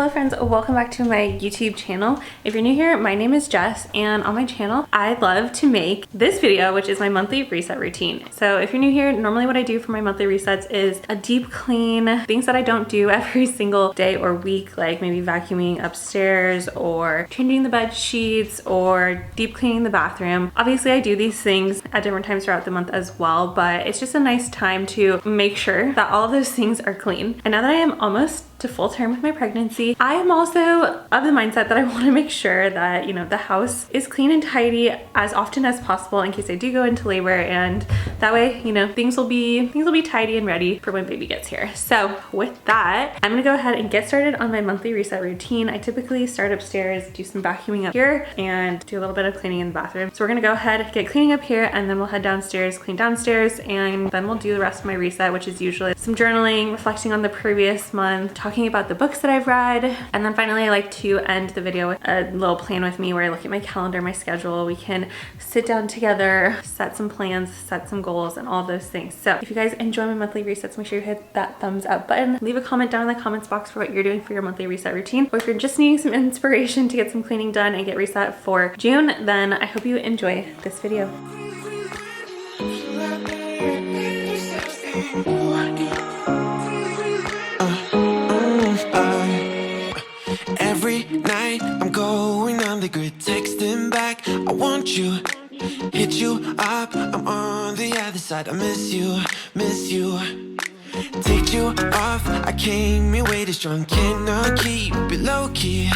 Hello friends, welcome back to my YouTube channel. If you're new here, my name is Jess, and on my channel, I love to make this video, which is my monthly reset routine. So if you're new here, normally what I do for my monthly resets is a deep clean, things that I don't do every single day or week, like maybe vacuuming upstairs or changing the bed sheets or deep cleaning the bathroom. Obviously I do these things at different times throughout the month as well, but it's just a nice time to make sure that all of those things are clean. And now that I am almost to full term with my pregnancy, I am also of the mindset that I want to make sure that, the house is clean and tidy as often as possible in case I do go into labor, and that way, things will be tidy and ready for when baby gets here. So with that, I'm gonna go ahead and get started on my monthly reset routine. I typically start upstairs, do some vacuuming up here, and do a little bit of cleaning in the bathroom. So we're gonna go ahead, get cleaning up here, and then we'll head downstairs, clean downstairs, and then we'll do the rest of my reset, which is usually some journaling, reflecting on the previous month, talking about the books that I've read, and then finally I like to end the video with a little plan with me where I look at my calendar, my schedule. We can sit down together, set some plans, set some goals, and all of those things. So if you guys enjoy my monthly resets, make sure you hit that thumbs up button. Leave a comment down in the comments box for what you're doing for your monthly reset routine, or if you're just needing some inspiration to get some cleaning done and get reset for June, then I hope you enjoy this video. Every night I'm going on the grid, texting back, I want you, hit you up, I'm on the other side, I miss you. Take you off, I came here way too strong, cannot keep it low key.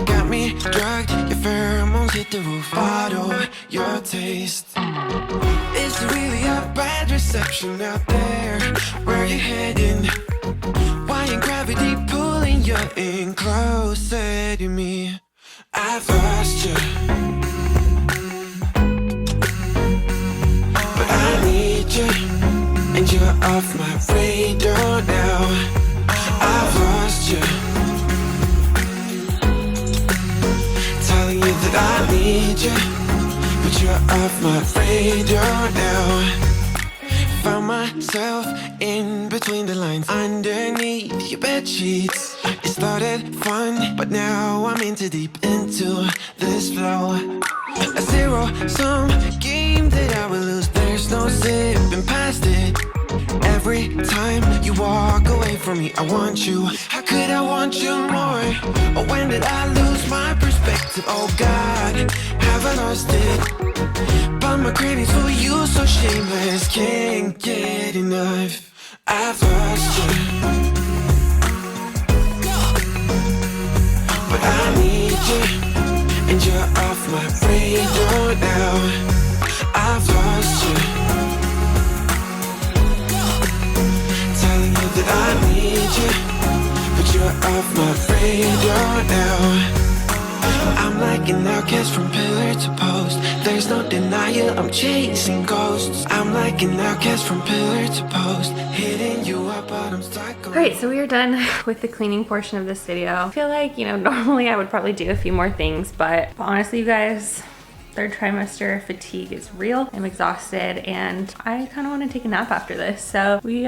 Got me drugged, your pheromones hit the roof, bottle your taste. It's really a bad reception out there, where you heading? Why ain't gravity pulling you in closer to me? I've lost you, but I need you, and you're off my radar now. I've lost you, telling you that I need you, but you're off my radar now. Found myself in between the lines, underneath your bed sheets. It started fun, but now I'm into deep into this flow. A zero-sum game that I will lose. There's no zipping past it. Every time you walk away from me, I want you. How could I want you more? Or when did I lose my perspective? Oh God, have I lost it? But my cravings for you so shameless, can't get enough. I've lost you, but I need you, and you're off my radar now. I've lost you, telling you that I need you, but you're off my radar now. I'm like an outcast from pillar to post. There's no denial, I'm chasing ghosts. I'm like an outcast from pillar to post, hitting you up, but I'm stuck. Alright, so we are done with the cleaning portion of this video. I feel like, normally I would probably do a few more things, but honestly, you guys, third trimester fatigue is real. I'm exhausted and I kind of want to take a nap after this. So we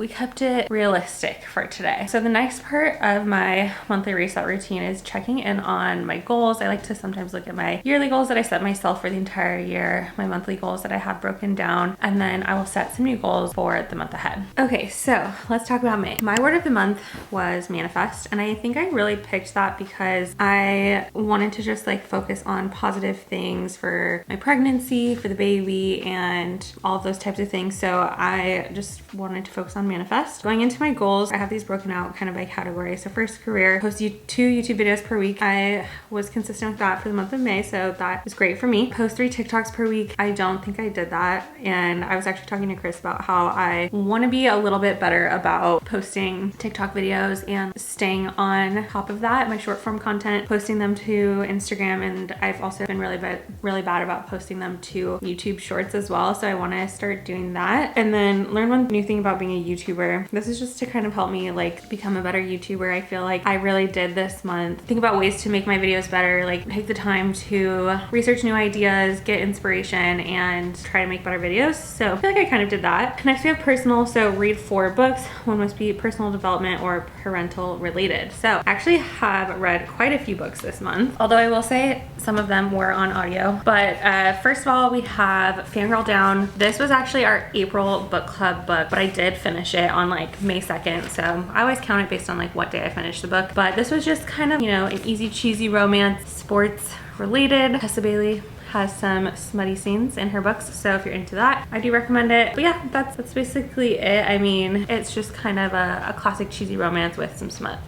kept it realistic for today. So the next part of my monthly reset routine is checking in on my goals. I like to sometimes look at my yearly goals that I set myself for the entire year, my monthly goals that I have broken down, and then I will set some new goals for the month ahead. Okay, so let's talk about May. My word of the month was manifest, and I think I really picked that because I wanted to just focus on positive things for my pregnancy, for the baby, and all of those types of things. So I just wanted to focus on manifest. Going into my goals, I have these broken out kind of by category. So first, career, post 2 YouTube videos per week. I was consistent with that for the month of May, so that was great for me. Post 3 TikToks per week. I don't think I did that, and I was actually talking to Chris about how I want to be a little bit better about posting TikTok videos and staying on top of that, my short form content, posting them to Instagram, and I've also been really really bad about posting them to YouTube Shorts as well. So I want to start doing that. And then learn one new thing about being a YouTuber. This is just to kind of help me like become a better YouTuber. I feel like I really did this month. Think about ways to make my videos better, like take the time to research new ideas, get inspiration, and try to make better videos. So I feel like I kind of did that. Next we have personal. So read 4 books. One must be personal development or parental related. So I actually have read quite a few books this month, although I will say some of them were on audio. But first of all, we have Fangirl Down. This was actually our April book club book, but I did finish it on like May 2nd. So I always count it based on like what day I finished the book. But this was just kind of, you know, an easy cheesy romance, sports related. Tessa Bailey has some smutty scenes in her books, so if you're into that, I do recommend it. But yeah, that's basically it. I mean, it's just kind of a classic cheesy romance with some smut.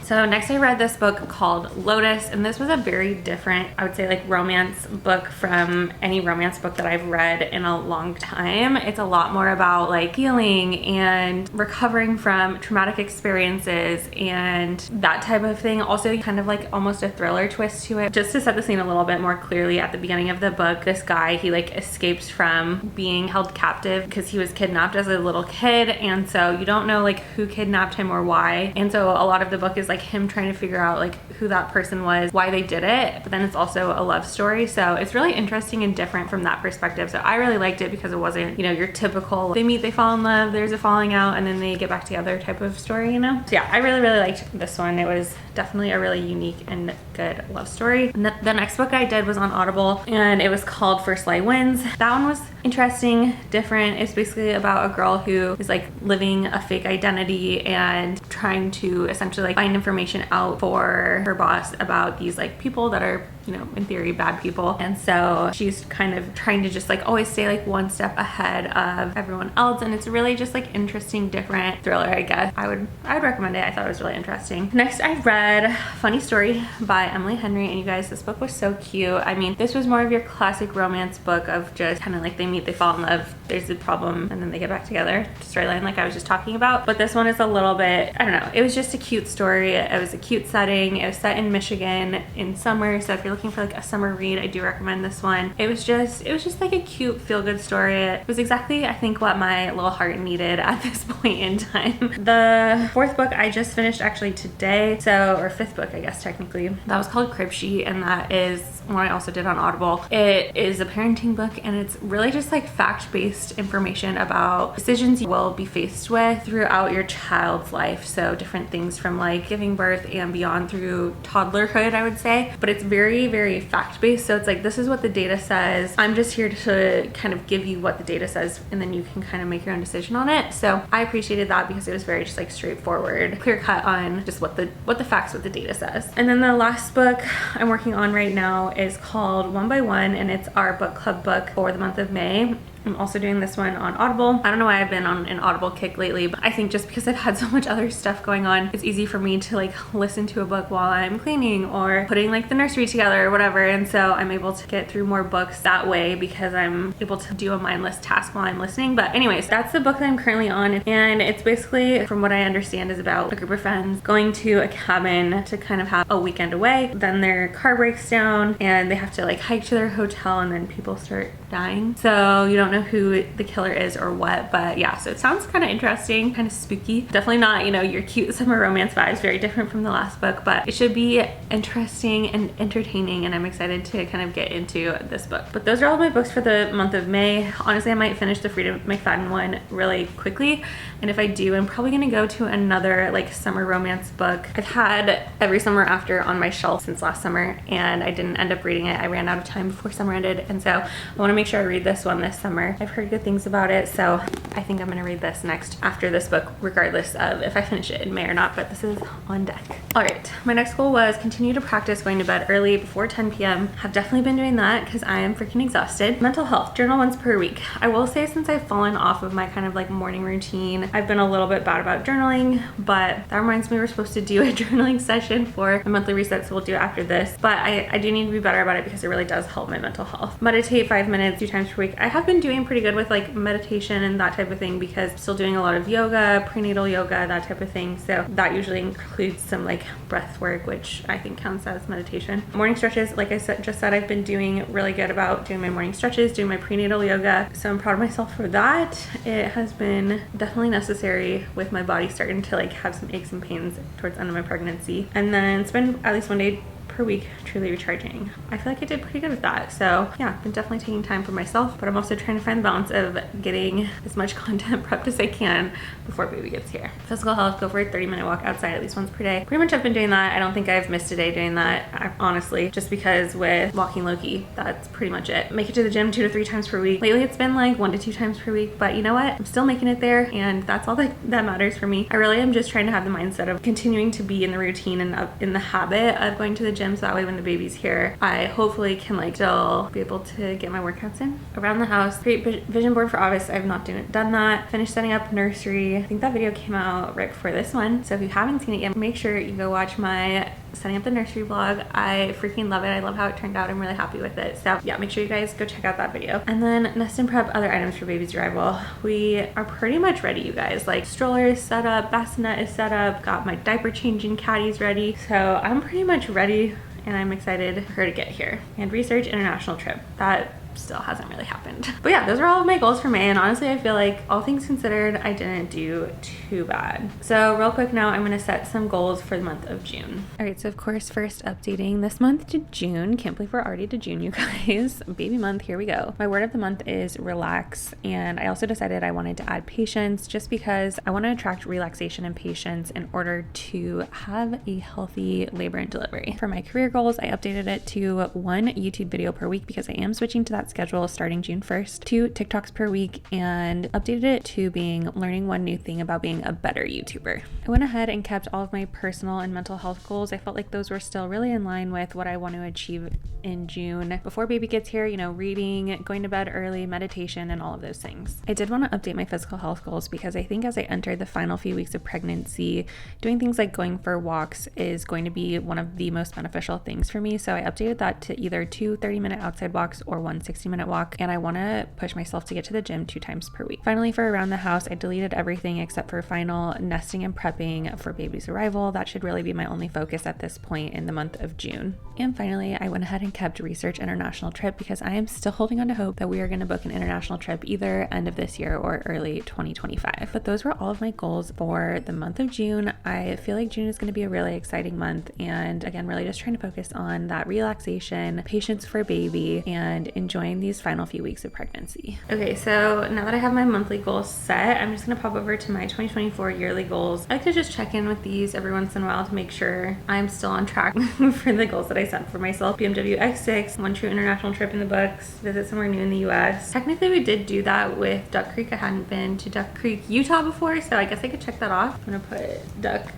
So next I read this book called Lotus, and this was a very different, I would say, like romance book from any romance book that I've read in a long time. It's a lot more about like healing and recovering from traumatic experiences and that type of thing. Also kind of like almost a thriller twist to it. Just to set the scene a little bit more clearly, at the beginning of the book, this guy, he like escapes from being held captive because he was kidnapped as a little kid, and so you don't know like who kidnapped him or why. And so a lot of the book is like him trying to figure out like who that person was, why they did it, but then it's also a love story. So it's really interesting and different from that perspective. So I really liked it because it wasn't, you know, your typical they meet, they fall in love, there's a falling out, and then they get back together type of story, you know? So yeah, I really liked this one. It was definitely a really unique and good love story. And the next book I did was on Audible, and it was called First Light Wins. That one was interesting, different. It's basically about a girl who is like living a fake identity and trying to essentially like find information out for her boss about these like people that are, you know, in theory bad people. And so she's kind of trying to just like always stay like one step ahead of everyone else, and it's really just like interesting, different thriller, I guess. I would recommend it. I thought it was really interesting. Next I read Funny Story by Emily Henry, and you guys, this book was so cute. I mean, this was more of your classic romance book of just kind of like they meet, they fall in love, there's a problem, and then they get back together storyline like I was just talking about. But this one is a little bit, I don't know, it was just a cute story. It was a cute setting. It was set in Michigan in summer, so if you're looking for like a summer read, I do recommend this one. It was just like a cute feel-good story. It was exactly, I think, what my little heart needed at this point in time. The 4th book I just finished actually today, so, or 5th book I guess technically. That was called Crib Sheet, and that is one I also did on Audible. It is a parenting book, and it's really just like fact-based information about decisions you will be faced with throughout your child's life. So different things from like giving birth and beyond through toddlerhood, I would say. But it's very fact-based. So it's like, this is what the data says. I'm just here to kind of give you what the data says, and then you can kind of make your own decision on it. So I appreciated that because it was very just like straightforward, clear cut on just what the facts, what the data says. And then the last book I'm working on right now is called One by One, and it's our book club book for the month of May. I'm also doing this one on Audible. I don't know why I've been on an Audible kick lately, but I think just because I've had so much other stuff going on, it's easy for me to like listen to a book while I'm cleaning or putting like the nursery together or whatever. And so I'm able to get through more books that way because I'm able to do a mindless task while I'm listening. But anyways, that's the book that I'm currently on. And it's basically, from what I understand, is about a group of friends going to a cabin to kind of have a weekend away. Then their car breaks down and they have to like hike to their hotel, and then people start dying. So you don't know who the killer is or what, but yeah, so it sounds kind of interesting, kind of spooky. Definitely not, you know, your cute summer romance vibes, very different from the last book, but it should be interesting and entertaining, and I'm excited to kind of get into this book. But those are all my books for the month of May. Honestly, I might finish the Freedom McFadden one really quickly, and if I do, I'm probably gonna go to another like summer romance book. I've had Every Summer After on my shelf since last summer, and I didn't end up reading it. I ran out of time before summer ended, and so I want to make sure I read this one this summer. I've heard good things about it, so I think I'm gonna read this next after this book, regardless of if I finish it in May or not, but this is on deck. All right, my next goal was continue to practice going to bed early before 10 p.m. Have definitely been doing that because I am freaking exhausted. Mental health, journal once per week. I will say, since I've fallen off of my kind of like morning routine, I've been a little bit bad about journaling, but that reminds me we're supposed to do a journaling session for a monthly reset, so we'll do it after this. But I do need to be better about it because it really does help my mental health. Meditate 5 minutes 2 times per week. I have been doing doing pretty good with like meditation and that type of thing because I'm still doing a lot of yoga, prenatal yoga, that type of thing. So that usually includes some like breath work, which I think counts as meditation. Morning stretches, like I just said, I've been doing really good about doing my morning stretches, doing my prenatal yoga. So I'm proud of myself for that. It has been definitely necessary with my body starting to like have some aches and pains towards the end of my pregnancy. And then spend at least one day per week truly recharging. I feel like I did pretty good with that. So yeah, I've been definitely taking time for myself, but I'm also trying to find the balance of getting as much content prepped as I can before baby gets here. Physical health, go for a 30-minute walk outside at least once per day. Pretty much I've been doing that. I don't think I've missed a day doing that, honestly, just because with walking low-key, that's pretty much it. Make it to the gym 2 to 3 times per week. Lately it's been like 1 to 2 times per week, but you know what? I'm still making it there, and that's all that matters for me. I really am just trying to have the mindset of continuing to be in the routine and in the habit of going to the gym, so that way when the baby's here, I hopefully can like still be able to get my workouts in. Around the house, create vision board for August. I've not done that. Finished setting up nursery. I think that video came out right before this one, so if you haven't seen it yet, make sure you go watch my setting up the nursery vlog. I freaking love it. I love how it turned out. I'm really happy with it. So yeah, make sure you guys go check out that video. And then nest and prep other items for baby's arrival. We are pretty much ready, you guys. Like stroller is set up, bassinet is set up, got my diaper changing caddies ready. So I'm pretty much ready, and I'm excited for her to get here. And research international trip. That still hasn't really happened. But yeah, those are all of my goals for May, and honestly I feel like all things considered I didn't do too bad. So real quick now, I'm going to set some goals for the month of June. All right, so of course first updating this month to June. Can't believe we're already to June, you guys. Baby month, here we go. My word of the month is relax, and I also decided I wanted to add patience just because I want to attract relaxation and patience in order to have a healthy labor and delivery. For my career goals, I updated it to 1 YouTube video per week because I am switching to that schedule starting June 1st, 2 TikToks per week, and updated it to being learning 1 new thing about being a better YouTuber. I went ahead and kept all of my personal and mental health goals. I felt like those were still really in line with what I want to achieve in June before baby gets here, you know, reading, going to bed early, meditation, and all of those things. I did want to update my physical health goals because I think as I enter the final few weeks of pregnancy, doing things like going for walks is going to be one of the most beneficial things for me. So I updated that to either 2 30-minute outside walks or 1 60-minute walk, and I want to push myself to get to the gym 2 times per week. Finally, for around the house, I deleted everything except for final nesting and prepping for baby's arrival. That should really be my only focus at this point in the month of June. And finally, I went ahead and kept research international trip because I am still holding on to hope that we are going to book an international trip either end of this year or early 2025. But those were all of my goals for the month of June. I feel like June is going to be a really exciting month, and again, really just trying to focus on that relaxation, patience for baby, and enjoying these final few weeks of pregnancy. Okay, so now that I have my monthly goals set, I'm just going to pop over to my 2024 yearly goals. I like to just check in with these every once in a while to make sure I'm still on track for the goals that I set for myself. BMW X6, 1 true international trip in the books, visit somewhere new in the US. Technically we did do that with Duck Creek. I hadn't been to Duck Creek, Utah before, so I guess I could check that off. I'm gonna put Duck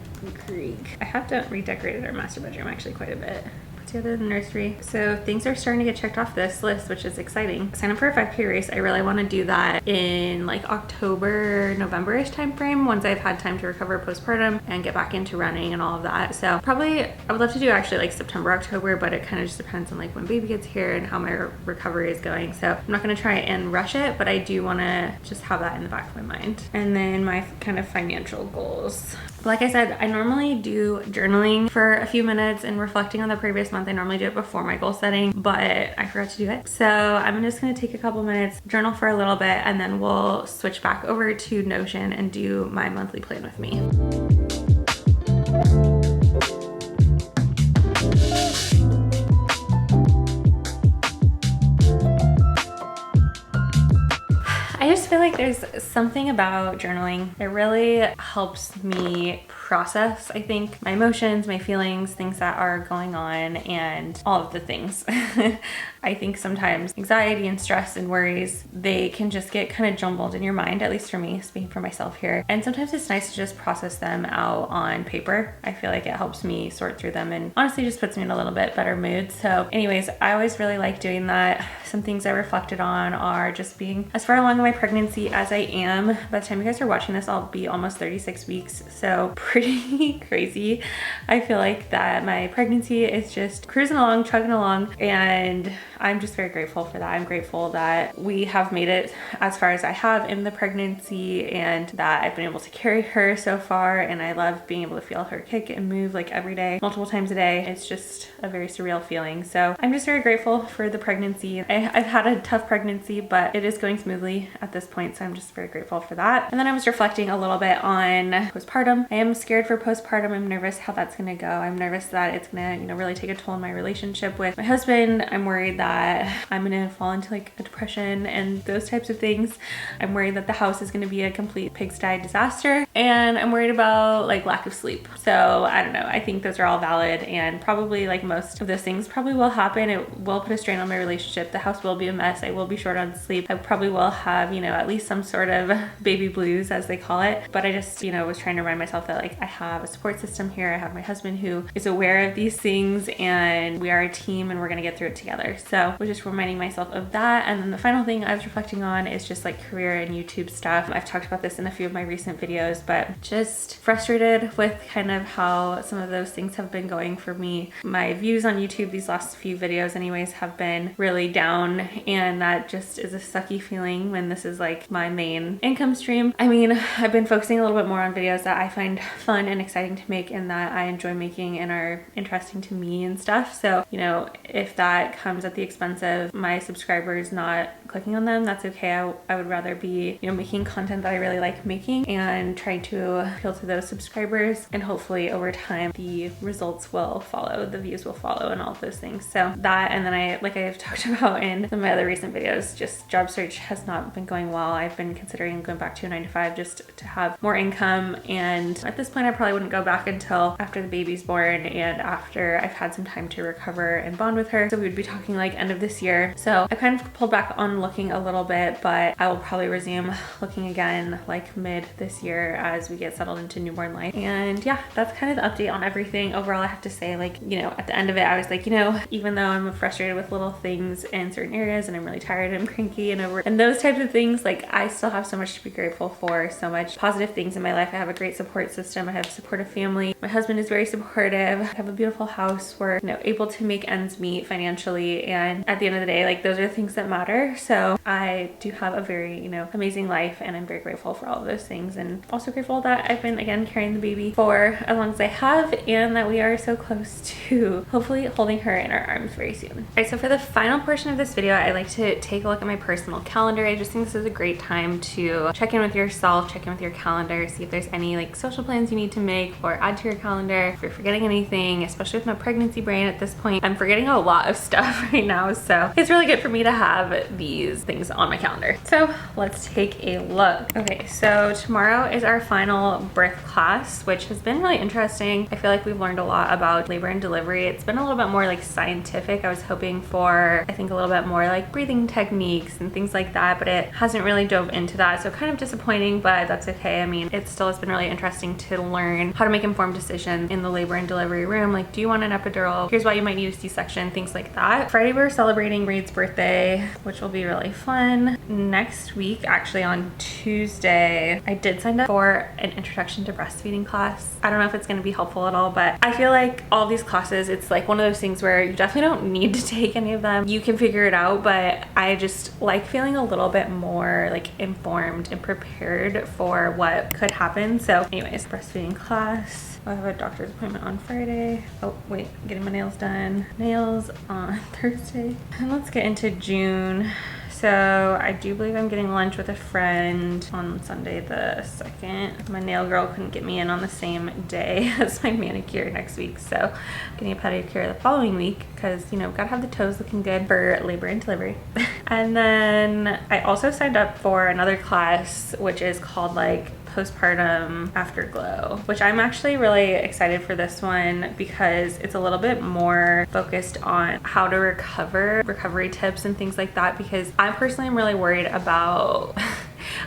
Creek. I have to redecorate our master bedroom actually quite a bit. Together the nursery. So things are starting to get checked off this list, which is exciting. Sign up for a 5K race. I really want to do that in like October, November-ish time frame once I've had time to recover postpartum and get back into running and all of that. So probably I would love to do actually like September, October, but it kind of just depends on like when baby gets here and how my recovery is going. So I'm not going to try and rush it, but I do want to just have that in the back of my mind. And then my kind of financial goals. Like I said, I normally do journaling for a few minutes and reflecting on the previous month. I normally do it before my goal setting, but I forgot to do it. So I'm just gonna take a couple minutes, journal for a little bit, and then we'll switch back over to Notion and do my monthly plan with me. I just feel like there's something about journaling that really helps me process, I think, my emotions, my feelings, things that are going on, and all of the things. I think sometimes anxiety and stress and worries, they can just get kind of jumbled in your mind, at least for me, speaking for myself here. And sometimes it's nice to just process them out on paper. I feel like it helps me sort through them and honestly just puts me in a little bit better mood. So anyways, I always really like doing that. Some things I reflected on are just being as far along in my pregnancy as I am. By the time you guys are watching this, I'll be almost 36 weeks. So pretty pretty crazy. I feel like that my pregnancy is just cruising along, chugging along, and I'm just very grateful for that. I'm grateful that we have made it as far as I have in the pregnancy and that I've been able to carry her so far, and I love being able to feel her kick and move like every day, multiple times a day. It's just a very surreal feeling. So I'm just very grateful for the pregnancy. I've had a tough pregnancy, but it is going smoothly at this point, so I'm just very grateful for that. And then I was reflecting a little bit on postpartum. I am scared for postpartum. I'm nervous how that's gonna go. I'm nervous that it's gonna, really take a toll on my relationship with my husband. I'm worried that I'm gonna fall into like a depression and those types of things. I'm worried that the house is gonna be a complete pigsty disaster, and I'm worried about like lack of sleep. So I don't know. I think those are all valid, and probably like most of those things probably will happen. It will put a strain on my relationship. The house will be a mess. I will be short on sleep. I probably will have, at least some sort of baby blues, as they call it. But I just, was trying to remind myself that like I have a support system here. I have my husband who is aware of these things, and we are a team and we're gonna get through it together. So I was just reminding myself of that. And then the final thing I was reflecting on is just like career and YouTube stuff. I've talked about this in a few of my recent videos, but just frustrated with kind of how some of those things have been going for me. My views on YouTube these last few videos anyways have been really down, and that just is a sucky feeling when this is like my main income stream. I mean, I've been focusing a little bit more on videos that I find fun and exciting to make and that I enjoy making and are interesting to me and stuff. So, if that comes at the expense of my subscribers not clicking on them, that's okay. I would rather be, making content that I really like making and trying to appeal to those subscribers, and hopefully over time the results will follow, the views will follow, and all of those things. So that, and then I've talked about in some of my other recent videos, just job search has not been going well. I've been considering going back to a 9-to-5 just to have more income, and at this point I probably wouldn't go back until after the baby's born and after I've had some time to recover and bond with her. So we would be talking like end of this year. So I kind of pulled back on looking a little bit, but I will probably resume looking again like mid this year as we get settled into newborn life. And yeah, that's kind of the update on everything. Overall, I have to say, like, at the end of it, I was like, even though I'm frustrated with little things in certain areas and I'm really tired and I'm cranky and those types of things, like I still have so much to be grateful for, so much positive things in my life. I have a great support system. I have a supportive family. My husband is very supportive. I have a beautiful house. We're, able to make ends meet financially. And at the end of the day, like those are the things that matter. So I do have a very, amazing life, and I'm very grateful for all of those things, and also grateful that I've been again carrying the baby for as long as I have, and that we are so close to hopefully holding her in our arms very soon. All right, so for the final portion of this video, I like to take a look at my personal calendar. I just think this is a great time to check in with yourself, check in with your calendar, see if there's any like social plans you need to make or add to your calendar, if you're forgetting anything, especially with my pregnancy brain at this point. I'm forgetting a lot of stuff right now, so it's really good for me to have these things on my calendar. So let's take a look. Okay, so tomorrow is our final birth class, which has been really interesting. I feel like we've learned a lot about labor and delivery. It's been a little bit more like scientific. I was hoping for, I think, a little bit more like breathing techniques and things like that, but it hasn't really dove into that. So kind of disappointing, but that's okay. I mean, it still has been really interesting to learn how to make informed decisions in the labor and delivery room. Like, do you want an epidural? Here's why you might need a C-section, things like that. Friday, we're celebrating Reed's birthday, which will be really fun. Next week, actually on Tuesday, I did sign up for an introduction to breastfeeding class. I don't know if it's going to be helpful at all, but I feel like all these classes, it's like one of those things where you definitely don't need to take any of them. You can figure it out, but I just like feeling a little bit more like informed and prepared for what could happen. So anyways, breastfeeding class. I have a doctor's appointment on Friday. Oh wait, getting my nails done. Nails on Thursday. And let's get into June. So I do believe I'm getting lunch with a friend on Sunday the 2nd. My nail girl couldn't get me in on the same day as my manicure next week, so getting a pedicure the following week because, gotta have the toes looking good for labor and delivery. And then I also signed up for another class, which is called like postpartum afterglow, which I'm actually really excited for this one because it's a little bit more focused on how to recovery tips and things like that, because I personally am really worried about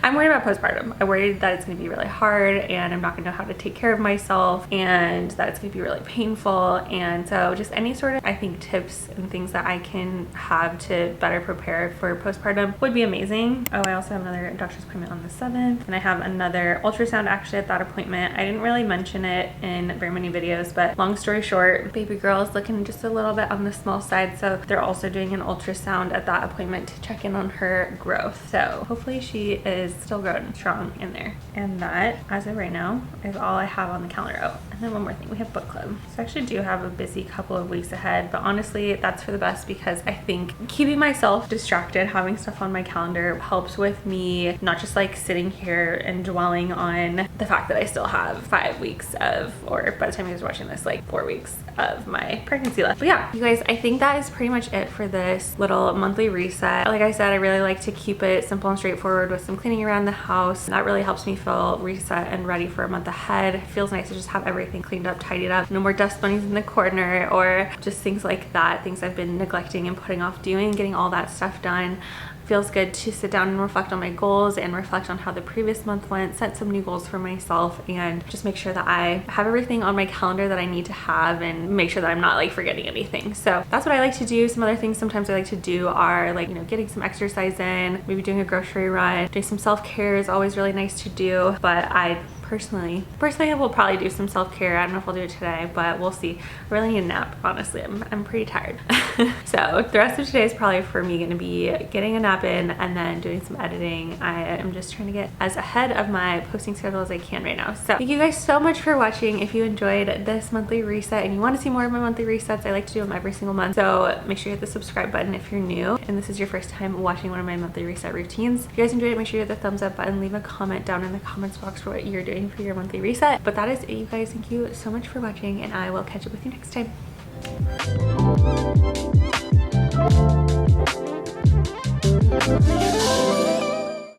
I'm worried about postpartum. I'm worried that it's gonna be really hard and I'm not gonna know how to take care of myself and that it's gonna be really painful. And so just any sort of, I think, tips and things that I can have to better prepare for postpartum would be amazing. Oh, I also have another doctor's appointment on the 7th, and I have another ultrasound actually at that appointment. I didn't really mention it in very many videos, but long story short, baby girl is looking just a little bit on the small side, so they're also doing an ultrasound at that appointment to check in on her growth. So hopefully she is still growing strong in there. And that, as of right now, is all I have on the calendar. Oh, and then one more thing, we have book club. So I actually do have a busy couple of weeks ahead, but honestly that's for the best because I think keeping myself distracted, having stuff on my calendar helps with me not just like sitting here and dwelling on the fact that I still have 5 weeks of, or by the time you guys are watching this, like 4 weeks of my pregnancy left. But yeah, you guys, I think that is pretty much it for this little monthly reset. Like I said, I really like to keep it simple and straightforward with some cleaning around the house. That really helps me feel reset and ready for a month ahead. It feels nice to just have everything cleaned up, tidied up, no more dust bunnies in the corner or just things like that, things I've been neglecting and putting off doing, getting all that stuff done. Feels good to sit down and reflect on my goals and reflect on how the previous month went, set some new goals for myself, and just make sure that I have everything on my calendar that I need to have and make sure that I'm not like forgetting anything. So that's what I like to do. Some other things sometimes I like to do are like, you know, getting some exercise in, maybe doing a grocery run. Doing some self-care is always really nice to do, but I personally I will probably do some self-care. I don't know if I'll do it today, but we'll see. I really need a nap, honestly. I'm pretty tired. So the rest of today is probably for me going to be getting a nap in and then doing some editing. I am just trying to get as ahead of my posting schedule as I can right now. So thank you guys so much for watching. If you enjoyed this monthly reset and you want to see more of my monthly resets, I like to do them every single month. So make sure you hit the subscribe button if you're new and this is your first time watching one of my monthly reset routines. If you guys enjoyed it, make sure you hit the thumbs up button, leave a comment down in the comments box for what you're doing for your monthly reset. But that is it, you guys. Thank you so much for watching and I will catch up with you next time.